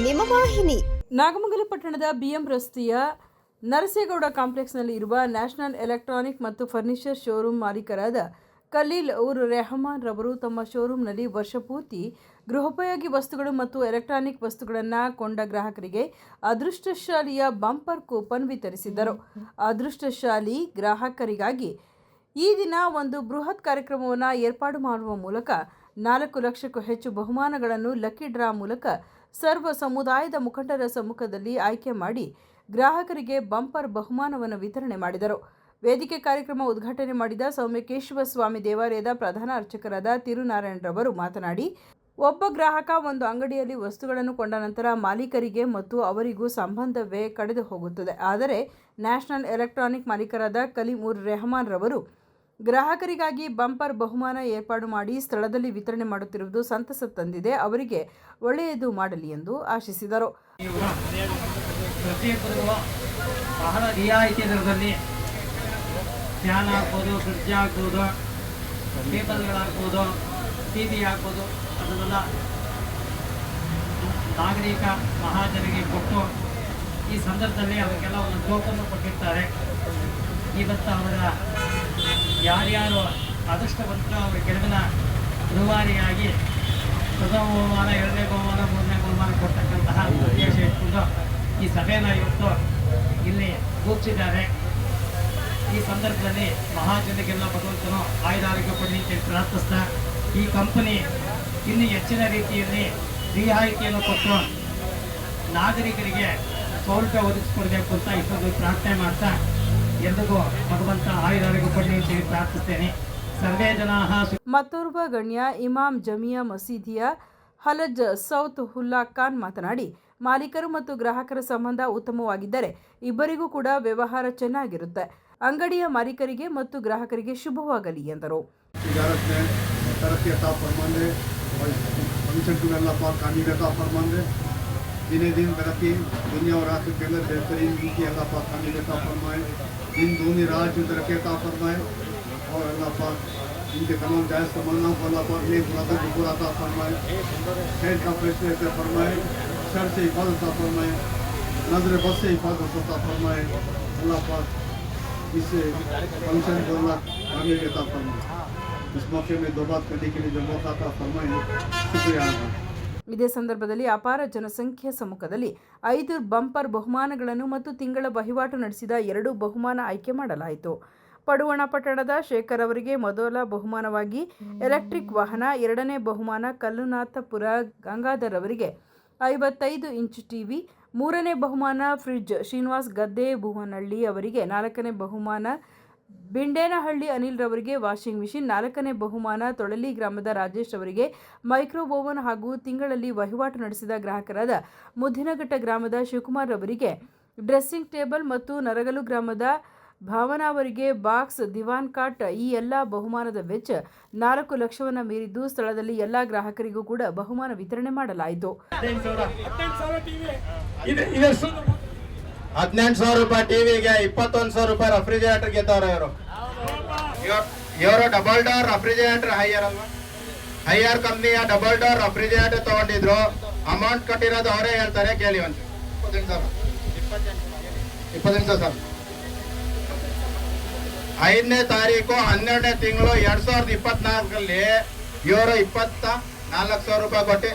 ನಿಮ್ಮ ವಾಹಿನಿ. ನಾಗಮಂಗಲ ಪಟ್ಟಣದ ಬಿಎಂ ರಸ್ತೆಯ ನರಸೇಗೌಡ ಕಾಂಪ್ಲೆಕ್ಸ್ನಲ್ಲಿ ಇರುವ ನ್ಯಾಷನಲ್ ಎಲೆಕ್ಟ್ರಾನಿಕ್ ಮತ್ತು ಫರ್ನಿಚರ್ ಶೋರೂಮ್ ಮಾಲೀಕರಾದ ಖಲೀಲ್ ಉರ್ ರೆಹಮಾನ್ ರವರು ತಮ್ಮ ಶೋರೂಮ್ನಲ್ಲಿ ವರ್ಷಪೂರ್ತಿ ಗೃಹೋಪಯೋಗಿ ವಸ್ತುಗಳು ಮತ್ತು ಎಲೆಕ್ಟ್ರಾನಿಕ್ ವಸ್ತುಗಳನ್ನು ಕೊಂಡ ಗ್ರಾಹಕರಿಗೆ ಅದೃಷ್ಟಶಾಲಿಯ ಬಂಪರ್ ಕೂಪನ್ ವಿತರಿಸಿದ್ದರು. ಅದೃಷ್ಟಶಾಲಿ ಗ್ರಾಹಕರಿಗಾಗಿ ಈ ದಿನ ಒಂದು ಬೃಹತ್ ಕಾರ್ಯಕ್ರಮವನ್ನು ಏರ್ಪಾಡು ಮಾಡುವ ಮೂಲಕ 4 ಲಕ್ಷಕ್ಕೂ ಹೆಚ್ಚು ಬಹುಮಾನಗಳನ್ನು ಲಕ್ಕಿ ಡ್ರಾ ಮೂಲಕ ಸರ್ವ ಸಮುದಾಯದ ಮುಖಂಡರ ಸಮ್ಮುಖದಲ್ಲಿ ಆಯ್ಕೆ ಮಾಡಿ ಗ್ರಾಹಕರಿಗೆ ಬಂಪರ್ ಬಹುಮಾನವನ್ನು ವಿತರಣೆ ಮಾಡಿದರು. ವೇದಿಕೆ ಕಾರ್ಯಕ್ರಮ ಉದ್ಘಾಟನೆ ಮಾಡಿದ ಸೌಮ್ಯಕೇಶ್ವರ ಸ್ವಾಮಿ ದೇವಾಲಯದ ಪ್ರಧಾನ ಅರ್ಚಕರಾದ ತಿರುನಾರಾಯಣರವರು ಮಾತನಾಡಿ, ಒಬ್ಬ ಗ್ರಾಹಕ ಒಂದು ಅಂಗಡಿಯಲ್ಲಿ ವಸ್ತುಗಳನ್ನು ಕೊಂಡ ನಂತರ ಮಾಲೀಕರಿಗೆ ಮತ್ತು ಅವರಿಗೂ ಸಂಬಂಧವೇ ಕಡಿದು ಹೋಗುತ್ತದೆ. ಆದರೆ ನ್ಯಾಷನಲ್ ಎಲೆಕ್ಟ್ರಾನಿಕ್ ಮಾಲೀಕರಾದ ಖಲೀಲ್ ಉರ್ ರೆಹಮಾನ್ ರವರು ಗ್ರಾಹಕರಿಗಾಗಿ ಬಂಪರ್ ಬಹುಮಾನ ಏರ್ಪಾಡು ಮಾಡಿ ಸ್ಥಳದಲ್ಲಿ ವಿತರಣೆ ಮಾಡುತ್ತಿರುವುದು ಸಂತಸ ತಂದಿದೆ. ಅವರಿಗೆ ಒಳ್ಳೆಯದು ಮಾಡಲಿ ಎಂದು ಆಶಿಸಿದರು. ಪ್ರತಿಯೊಬ್ಬರಿಗೂ ಬಹಳ ರಿಯಾಯಿತಿ ದರದಲ್ಲಿ ಫ್ಯಾನ್ ಹಾಕ್ಬೋದು, ಫ್ರಿಡ್ಜ್ ಹಾಕ್ಬೋದು, ಟೇಬಲ್ಗಳಾಗ್ಬೋದು, ಟಿ ವಿ ಹಾಕ್ಬೋದು, ಅದನ್ನೆಲ್ಲ ನಾಗರಿಕ ಮಹಾಜನಿಗೆ ಕೊಟ್ಟು ಈ ಸಂದರ್ಭದಲ್ಲಿ ಅವರಿಗೆಲ್ಲ ಒಂದು ಟೋಕನ್ನು ಕೊಟ್ಟಿರ್ತಾರೆ. ಇವತ್ತು ಅವರ ಯಾರ್ಯಾರು ಅದೃಷ್ಟವಂತರು ಅವರ ಗೆಲುವಿನ ರೂವಾರಿಯಾಗಿ ಪ್ರಥಮ ಬಹುಮಾನ, 2ನೇ ಬಹುಮಾನ, 3ನೇ ಬಹುಮಾನ ಕೊಡ್ತಕ್ಕಂತಹ ಉದ್ದೇಶ ಇಟ್ಕೊಂಡು ಈ ಸಭೆಯನ್ನು ಇವತ್ತು ಇಲ್ಲಿ ಕೂರಿಸಿದ್ದಾರೆ. ಈ ಸಂದರ್ಭದಲ್ಲಿ ಮಹಾಜನರಿಗೆಲ್ಲ ಭಗವಂತನು ಆಯುರಾರೋಗ್ಯ ಕೊಡಲಿ ಅಂತ ಪ್ರಾರ್ಥಿಸ್ತಾ ಈ ಕಂಪನಿ ಇನ್ನೂ ಹೆಚ್ಚಿನ ರೀತಿಯಲ್ಲಿ ರಿಯಾಯಿತಿಯನ್ನು ಕೊಟ್ಟು ನಾಗರಿಕರಿಗೆ ಸೌಲಭ್ಯ ಒದಗಿಸಿಕೊಡಬೇಕು ಅಂತ ಇಷ್ಟೊಂದು ಪ್ರಾರ್ಥನೆ ಮಾಡ್ತಾ ಎಲ್ಲರಿಗೂ ಭಗವಂತ ಆಯುರಾರೋಗ್ಯ ಕೊಡಲಿ ಅಂತ ಹೇಳಿ ಪ್ರಾರ್ಥಿಸ್ತೇನೆ. ಸರ್ವೇ ಜನಾಃ. ಮತ್ತೋರ್ವ ಗಣ್ಯ ಇಮಾಮ್ ಜಮಿಯಾ ಮಸೀದಿಯ ಹಲಜ್ ಸೌತ್ ಹುಲ್ಲಾ ಖಾನ್ ಮಾತನಾಡಿ, ಮಾಲೀಕರು ಮತ್ತು ಗ್ರಾಹಕರ ಸಂಬಂಧ ಉತ್ತಮವಾಗಿದ್ದರೆ ಇಬ್ಬರಿಗೂ ಕೂಡ ವ್ಯವಹಾರ ಚೆನ್ನಾಗಿರುತ್ತೆ. ಅಂಗಡಿಯ ಮಾಲೀಕರಿಗೆ ಮತ್ತು ಗ್ರಾಹಕರಿಗೆ ಶುಭವಾಗಲಿ ಎಂದರು. दिने दिन तरक्की दुनिया और आखिर के अंदर बेहतरीन की अल्लाह पाक कामिल अता फरमाए, दिन दूनी रात जो तरक्की अता फरमाए और अल्लाह पाक इनके तमाम जायज़ तमन्ना को अल्लाह पाक ने मुरादों को पूरा अता फरमाए, खैर का फैसले अता फरमाए, शर से हिफाजत अता फरमाए, नजर बद से हिफाजत अता फरमाए। अल्लाह पाक इस फंक्शन को अल्लाह कामिल अता फरमाए। इस मौके में दो बात करने के लिए जो मौका अता फरमाए, शुक्रिया। ಇದೇ ಸಂದರ್ಭದಲ್ಲಿ ಅಪಾರ ಜನಸಂಖ್ಯೆಯ ಸಮ್ಮುಖದಲ್ಲಿ 5 ಬಂಪರ್ ಬಹುಮಾನಗಳನ್ನು ಮತ್ತು ತಿಂಗಳ ವಹಿವಾಟು ನಡೆಸಿದ 2 ಬಹುಮಾನ ಆಯ್ಕೆ ಮಾಡಲಾಯಿತು. ಪಡುವಣ ಪಟ್ಟಣದ ಶೇಖರ್ ಅವರಿಗೆ ಮೊದಲ ಬಹುಮಾನವಾಗಿ ಎಲೆಕ್ಟ್ರಿಕ್ ವಾಹನ, 2ನೇ ಬಹುಮಾನ ಕಲ್ಲುನಾಥಪುರ ಗಂಗಾಧರ್ ಅವರಿಗೆ 55 ಇಂಚ್ ಟಿವಿ, 3ನೇ ಬಹುಮಾನ ಫ್ರಿಡ್ಜ್ ಶ್ರೀನಿವಾಸ್ ಗದ್ದೆ ಭುವನಹಳ್ಳಿ ಅವರಿಗೆ, 4ನೇ ಬಹುಮಾನ ಬಿಂಡೇನಹಳ್ಳಿ ಅನಿಲ್ ರವರಿಗೆ ವಾಷಿಂಗ್ ಮಿಷಿನ್, 4ನೇ ಬಹುಮಾನ ತೊಳಲಿ ಗ್ರಾಮದ ರಾಜೇಶ್ ಅವರಿಗೆ ಮೈಕ್ರೋ ಓವನ್ ಹಾಗೂ ತಿಂಗಳಲ್ಲಿ ವಹಿವಾಟು ನಡೆಸಿದ ಗ್ರಾಹಕರಾದ ಮುದ್ದಿನಘಟ್ಟ ಗ್ರಾಮದ ಶಿವಕುಮಾರ್ ಅವರಿಗೆ ಡ್ರೆಸ್ಸಿಂಗ್ ಟೇಬಲ್ ಮತ್ತು ನರಗಲು ಗ್ರಾಮದ ಭಾವನಾ ಅವರಿಗೆ ಬಾಕ್ಸ್ ದಿವಾನ್ ಕಾಟ್. ಈ ಎಲ್ಲ ಬಹುಮಾನದ ವೆಚ್ಚ 4 ಲಕ್ಷವನ್ನು ಮೀರಿದ್ದು ಸ್ಥಳದಲ್ಲಿ ಎಲ್ಲ ಗ್ರಾಹಕರಿಗೂ ಕೂಡ ಬಹುಮಾನ ವಿತರಣೆ ಮಾಡಲಾಯಿತು. 18,000 ರೂಪಾಯಿ ಟಿವಿಗೆ, 21,000 ರೂಪಾಯಿ ರೆಫ್ರಿಜರೇಟರ್ ಗೆದ್ದವ್ರೆ ಇವರು ಡಬಲ್ ಡೋರ್ ರೆಫ್ರಿಜರೇಟರ್ ಹೈಯರ್ ಕಂಪ್ನಿಯ ಡಬಲ್ ಡೋರ್ ರೆಫ್ರಿಜರೇಟರ್ ತಗೊಂಡಿದ್ರು. ಅಮೌಂಟ್ ಕಟ್ಟಿರೋದು ಅವರೇ ಹೇಳ್ತಾರೆ, ಕೇಳಿ ಒಂದು 28 ಸರ್. 5ನೇ ತಾರೀಕು 12ನೇ ತಿಂಗಳು 2024 ಇವರು 24,000 ರೂಪಾಯಿ ಕೊಟ್ಟು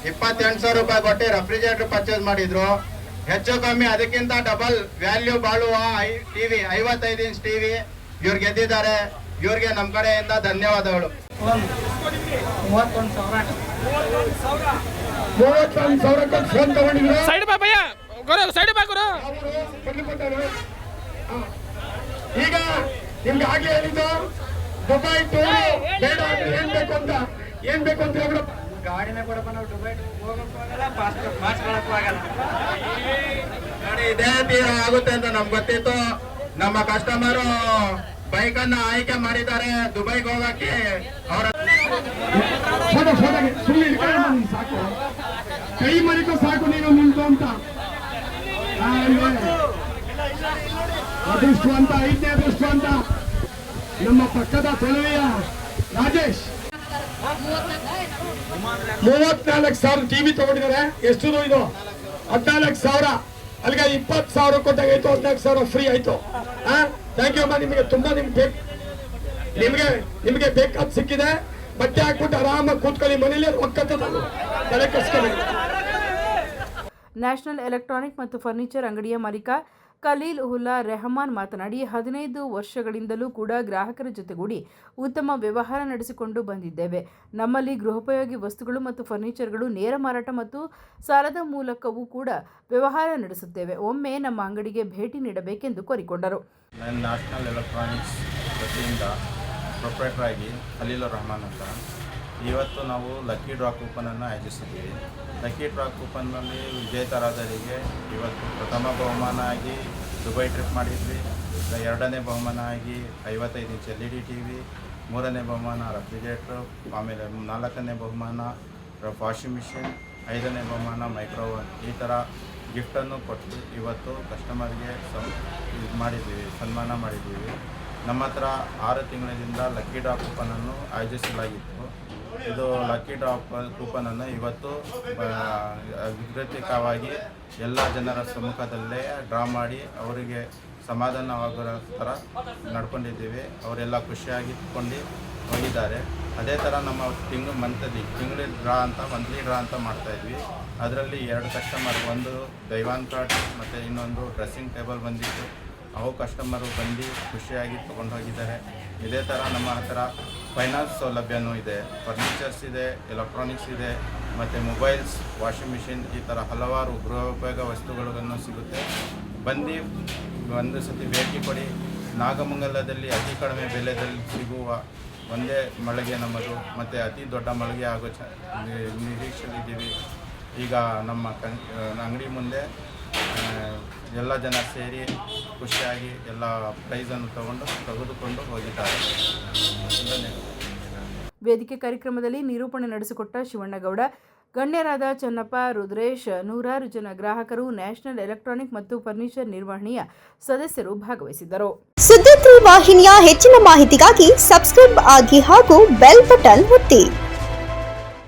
28,000 ರೂಪಾಯಿ ಕೊಟ್ಟು ರೆಫ್ರಿಜರೇಟರ್ ಪರ್ಚೇಸ್ ಮಾಡಿದ್ರು. ಹೆಚ್ಚು ಕಮ್ಮಿ ಅದಕ್ಕಿಂತ ಡಬಲ್ ವ್ಯಾಲ್ಯೂ ಬಾಳುವ ಟಿವಿ 55 ಇಂಚ್ ಟಿವಿ ಇವ್ರು ಗೆದ್ದಿದ್ದಾರೆ. ಇವ್ರಿಗೆ ನಮ್ಮ ಕಡೆಯಿಂದ ಧನ್ಯವಾದಗಳು. 31,000 ಈಗ ನಿಮ್ಗೆ ಆಗ್ಲೇ ಹೇಳಿದ್ದು ದುಬೈ ಟೂರ್ ಬೇಡ ಅಂದ್ರೆ ಏನ್ ಬೇಕು ಅಂತ ಹೇಳ್ಬಿಡಪ್ಪ. ಗಾಡಿನ ಕೊಡಪ್ಪ, ನಾವು ದುಬೈ ಹೋಗಕ್ಕಾಗಲ್ಲ, ಪಾಸ್ ಆಗಲ್ಲ. ನೋಡಿ, ಇದೇ ತೀರ ಆಗುತ್ತೆ ಅಂತ ನಮ್ಗೆ ಗೊತ್ತಿತ್ತು. ನಮ್ಮ ಕಸ್ಟಮರು ಬೈಕ್ ಅನ್ನ ಆಯ್ಕೆ ಮಾಡಿದ್ದಾರೆ ದುಬೈಗೆ ಹೋಗಕ್ಕೆ. ಅವರ ಸಾಕು, ಕೈ ಮರಿಕೋ ಸಾಕು ನೀನು ನಿಂತು ಅಂತ. ಅದೃಷ್ಟವಂತ, 5ನೇ ಅದೃಷ್ಟವಂತ ನಮ್ಮ ಪಕ್ಕದ ತೊಲವೆಯ ರಾಜೇಶ್. 34,000 ಟಿವಿ ತಗೊಂಡಿದ್ದಾರೆ. ಎಷ್ಟು ಇದು? 14,000. ಅಲ್ಲಿಗೆ 20,000 ಕೊಟ್ಟಾಗಾಯ್ತು, 14,000 ಫ್ರೀ ಆಯ್ತು. ಥ್ಯಾಂಕ್ ಯು ಅಮ್ಮ. ನಿಮಗೆ ತುಂಬಾ ನಿಮಗೆ ಬೇಕಾದ ಸಿಕ್ಕಿದೆ. ಬಟ್ಟೆ ಹಾಕ್ಬಿಟ್ಟು ಆರಾಮಾಗಿ ಕೂತ್ಕೊಳ್ಳಿ ಮನೇಲಿ. ಒಕ್ಕತ್ತದಲ್ಲ, ತಲೆ ಕೆಡಿಸ್ಕೊಳ್ಳಿ. ನ್ಯಾಷನಲ್ ಎಲೆಕ್ಟ್ರಾನಿಕ್ ಮತ್ತು ಫರ್ನಿಚರ್ ಅಂಗಡಿಯ ಮಾಲೀಕ ಖಲೀಲ್ ಉಲ್ಲಾ ರೆಹಮಾನ್ ಮಾತನಾಡಿ, 15 ವರ್ಷಗಳಿಂದಲೂ ಕೂಡ ಗ್ರಾಹಕರ ಜೊತೆಗೂಡಿ ಉತ್ತಮ ವ್ಯವಹಾರ ನಡೆಸಿಕೊಂಡು ಬಂದಿದ್ದೇವೆ. ನಮ್ಮಲ್ಲಿ ಗೃಹೋಪಯೋಗಿ ವಸ್ತುಗಳು ಮತ್ತು ಫರ್ನಿಚರ್ಗಳು ನೇರ ಮಾರಾಟ ಮತ್ತು ಸಾಲದ ಮೂಲಕವೂ ಕೂಡ ವ್ಯವಹಾರ ನಡೆಸುತ್ತೇವೆ. ಒಮ್ಮೆ ನಮ್ಮ ಅಂಗಡಿಗೆ ಭೇಟಿ ನೀಡಬೇಕೆಂದು ಕೋರಿಕೊಂಡರು. ನಾನು ನ್ಯಾಷನಲ್ ಎಲೆಕ್ಟ್ರಾನಿಕ್ಸ್ ವತಿಯಿಂದ ಪ್ರೊಪ್ರೈಟರ್ ಆಗಿ ಖಲೀಲ್ ರೆಹಮಾನ್ ಅಂತ. ಇವತ್ತು ನಾವು ಲಕ್ಕಿ ಡ್ರಾ ಕೂಪನನ್ನು ಆಯೋಜಿಸಿದ್ದೀವಿ. ಲಕ್ಕಿ ಡ್ರಾ ಕೂಪನ್ನಲ್ಲಿ ವಿಜೇತರಾದವರಿಗೆ ಇವತ್ತು ಪ್ರಥಮ ಬಹುಮಾನ ಆಗಿ ದುಬೈ ಟ್ರಿಪ್ ಮಾಡಿದ್ವಿ. ಎರಡನೇ ಬಹುಮಾನ ಆಗಿ 55 ಇಂಚ್ LED TV, ಮೂರನೇ ಬಹುಮಾನ ರೆಫ್ರಿಜರೇಟ್ರು, ಆಮೇಲೆ ನಾಲ್ಕನೇ ಬಹುಮಾನ ವಾಷಿಂಗ್ ಮಿಷಿನ್, ಐದನೇ ಬಹುಮಾನ ಮೈಕ್ರೋವನ್. ಈ ಥರ ಗಿಫ್ಟನ್ನು ಕೊಟ್ಟು ಇವತ್ತು ಕಸ್ಟಮರ್ಗೆ ಸನ್ಮಾನ ಮಾಡಿದ್ದೀವಿ. ನಮ್ಮ ಹತ್ರ 6 ತಿಂಗಳಿಂದ ಲಕ್ಕಿ ಡ್ರಾ ಕೂಪನನ್ನು ಆಯೋಜಿಸಲಾಗಿತ್ತು. ಇದು ಲಕ್ಕಿ ಡ್ರಾ ಕೂಪನನ್ನು ಇವತ್ತು ಅಧಿಕೃತವಾಗಿ ಎಲ್ಲ ಜನರ ಸಮ್ಮುಖದಲ್ಲೇ ಡ್ರಾ ಮಾಡಿ ಅವರಿಗೆ ಸಮಾಧಾನವಾಗೋ ಥರ ನಡ್ಕೊಂಡಿದ್ದೀವಿ. ಅವರೆಲ್ಲ ಖುಷಿಯಾಗಿ ಕೊಂಡು ಹೋಗಿದ್ದಾರೆ. ಅದೇ ಥರ ನಮ್ಮ ಮಂತ್ಲಿ ಡ್ರಾ ಅಂತ ಮಾಡ್ತಾಯಿದ್ವಿ. ಅದರಲ್ಲಿ 2 ಕಸ್ಟಮರ್, ಒಂದು ದೈವಾನ್ ಕಾರ್ಡ್ ಮತ್ತು ಇನ್ನೊಂದು ಡ್ರೆಸ್ಸಿಂಗ್ ಟೇಬಲ್ ಬಂದಿತ್ತು. ಅವು ಕಸ್ಟಮರು ಬಂದು ಖುಷಿಯಾಗಿ ತೊಗೊಂಡು ಹೋಗಿದ್ದಾರೆ. ಇದೇ ಥರ ನಮ್ಮ ಹತ್ರ ಫೈನಾನ್ಸ್ ಸೌಲಭ್ಯನೂ ಇದೆ, ಫರ್ನಿಚರ್ಸ್ ಇದೆ, ಎಲೆಕ್ಟ್ರಾನಿಕ್ಸ್ ಇದೆ, ಮತ್ತು ಮೊಬೈಲ್ಸ್, ವಾಷಿಂಗ್ ಮಿಷಿನ್, ಈ ಥರ ಹಲವಾರು ಗೃಹೋಪಯೋಗ ವಸ್ತುಗಳನ್ನು ಸಿಗುತ್ತೆ. ಬಂದು ಒಂದು ಸತಿ ಭೇಟಿ ಕೊಡಿ. ನಾಗಮಂಗಲದಲ್ಲಿ ಅತಿ ಕಡಿಮೆ ಬೆಲೆಯಲ್ಲಿ ಸಿಗುವ ಒಂದೇ ಮಳಿಗೆ ನಮ್ಮದು, ಮತ್ತು ಅತಿ ದೊಡ್ಡ ಮಳಿಗೆ ಆಗೋ ನಿರೀಕ್ಷೆಯಲ್ಲಿದ್ದೀವಿ. ಈಗ ನಮ್ಮ ಅಂಗಡಿ ಮುಂದೆ ಎಲ್ಲ ಜನ ಸೇರಿ ಖುಷಿಯಾಗಿ ಎಲ್ಲ ಪ್ರೈಸನ್ನು ತೆಗೆದುಕೊಂಡು ಹೋಗಿದ್ದಾರೆ. ವೇದಿಕೆ ಕಾರ್ಯಕ್ರಮದಲ್ಲಿ ನಿರೂಪಣೆ ನಡೆಸಿಕೊಟ್ಟ ಶಿವಣ್ಣಗೌಡ, ಗಣ್ಯರಾದ ಚನ್ನಪ್ಪ, ರುದ್ರೇಶ್, ನೂರಾರು ಜನ ಗ್ರಾಹಕರು, ನ್ಯಾಷನಲ್ ಎಲೆಕ್ಟ್ರಾನಿಕ್ ಮತ್ತು ಫರ್ನಿಚರ್ ನಿರ್ವಹಣೆಯ ಸದಸ್ಯರು ಭಾಗವಹಿಸಿದ್ದರು. ಸುದ್ದಿ ವಾಹಿನಿಯ ಹೆಚ್ಚಿನ ಮಾಹಿತಿಗಾಗಿ ಸಬ್ಸ್ಕ್ರೈಬ್ ಆಗಿ ಹಾಗೂ ಬೆಲ್ ಬಟನ್ ಒತ್ತಿ.